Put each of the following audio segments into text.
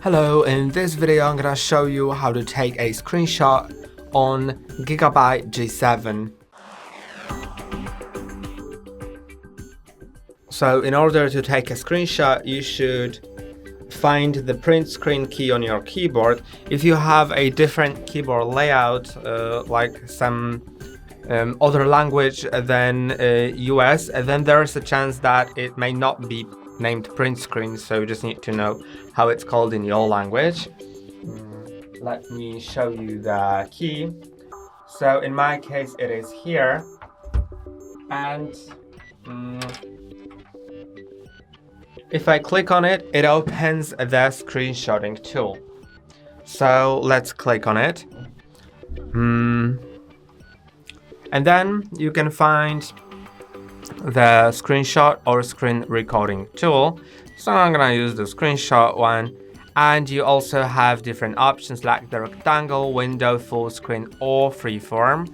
Hello, in this video I'm gonna show you how to take a screenshot on Gigabyte G7. So in order to take a screenshot, you should find the print screen key on your keyboard. If you have a different keyboard layout, like some other language than US, then there's a chance that it may not be named print screen, so you just need to know how it's called in your language. Let me show you the key. So in my case it is here, and if I click on it, it opens the screenshotting tool. So let's click on it. And then you can find the screenshot or screen recording tool. So I'm gonna use the screenshot one. And you also have different options like the rectangle, window, full screen, or freeform.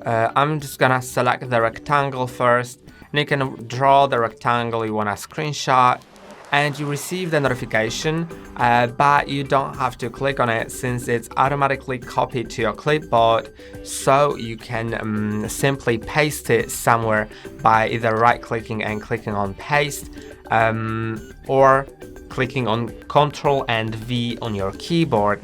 I'm just gonna select the rectangle first, and you can draw the rectangle you wanna screenshot, and you receive the notification, but you don't have to click on it since it's automatically copied to your clipboard, so you can simply paste it somewhere by either right-clicking and clicking on paste, or clicking on Ctrl and V on your keyboard,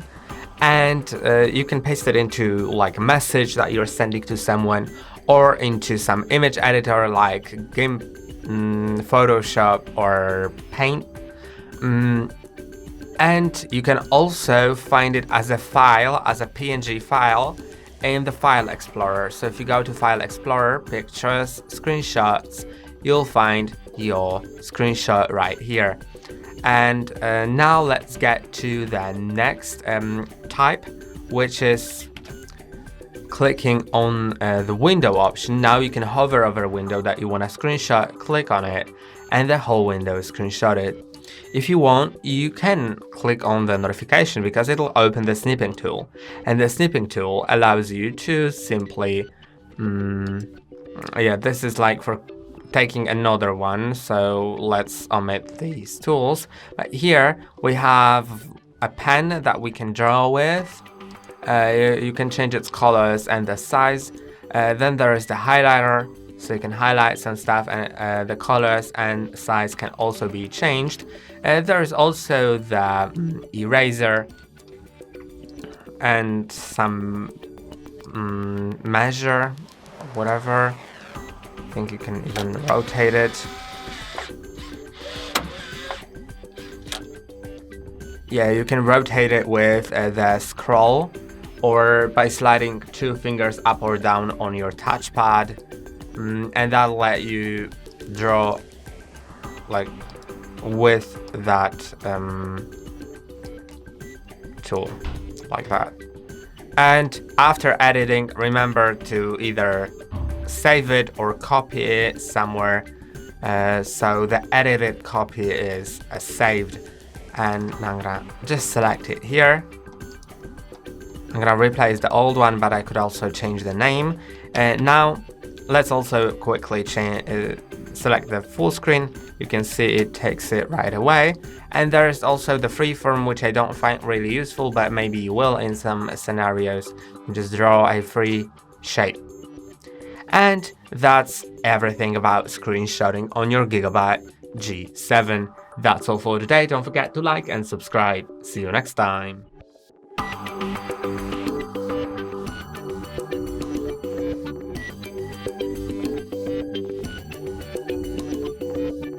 and you can paste it into like a message that you're sending to someone, or into some image editor like GIMP, Photoshop, or Paint. And you can also find it as a file, as a PNG file in the File Explorer. So if you go to File Explorer, Pictures, Screenshots, you'll find your screenshot right here. And now let's get to the next type, which is clicking on the window option. Now you can hover over a window that you want to screenshot, click on it, and the whole window is screenshotted. If you want, you can click on the notification because it'll open the Snipping Tool. And the Snipping Tool allows you to simply, this is like for taking another one, so let's omit these tools. But here we have a pen that we can draw with. You can change its colors and the size. Then there is the highlighter, so you can highlight some stuff, and the colors and size can also be changed. There is also the eraser and some measure, whatever. I think you can even rotate it. Yeah, you can rotate it with the scroll, or by sliding two fingers up or down on your touchpad, and that'll let you draw like with that tool, like that. And after editing, remember to either save it or copy it somewhere, so the edited copy is saved. And I'm gonna just select it here. I'm gonna replace the old one, but I could also change the name. Now let's also quickly select the full screen. You can see it takes it right away. And there's also the freeform, which I don't find really useful, but maybe you will in some scenarios. Just draw a free shape. And that's everything about screenshotting on your Gigabyte G7. That's all for today. Don't forget to like and subscribe. See you next time.